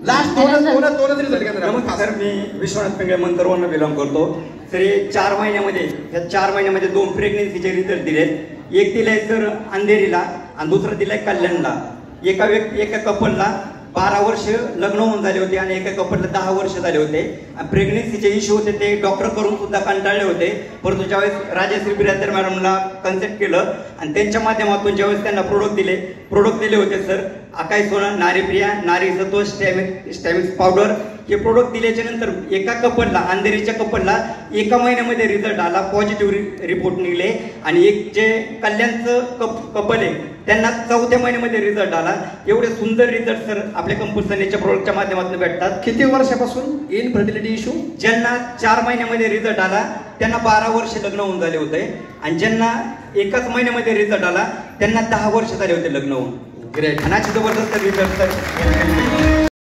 Last दोनच result घेणार. नमस्कार सर, मी विश्वनाथ पिंगळे मंतरवरून बिलॉंग करतो. तर हे 4 महिन्यामध्ये, ह्या 4 महिन्यामध्ये 2 प्रेग्नेन्सीचे रिझल्ट दिलेत. एक दिलाय सर अंधेरीला आणि दुसरं दिलाय कल्याणला. एका कपलला 12 वर्ष लग्न होऊन झाले होते आणि एका कपलला 10 वर्ष झाले होते. प्रेग्नेन्सीचे इश्यू होते ते डॉक्टर करून सुद्धा कंटाळले होते. परंतु ज्यावेळेस राजश्री बिरादर मॅडमला कन्सल्ट केलं आणि त्यांच्या माध्यमातून ज्यावेळेस त्यांना प्रोडक्ट दिले होते सर, अकाई सोना, नारीप्रिया, नारी सत्व, स्टॅमिक्स पावडर, हे प्रोडक्ट दिल्याच्या नंतर एका कपलला, अंधेरीच्या कपलला 1 महिन्यामध्ये रिझल्ट आला, पॉझिटिव्ह रिपोर्ट निघले. आणि एक जे कल्याणचं कपल आहे त्यांना 4थ्या महिन्यामध्ये रिझल्ट आला. एवढे सुंदर रिझल्ट सर आपल्या कंपनीच्या प्रोडक्टच्या माध्यमातून भेटतात. किती वर्षापासून इनफर्टिलिटी इश्यू? ज्यांना 4 महिन्यामध्ये रिझल्ट आला त्यांना 12 वर्ष लग्न होऊन झाले होते आणि ज्यांना 1च महिन्यामध्ये रिझल्ट आला त्यांना 10 वर्ष झाले होते लग्न होऊन. ग्रेट. आणि जबरदस्त रिझल्ट सर.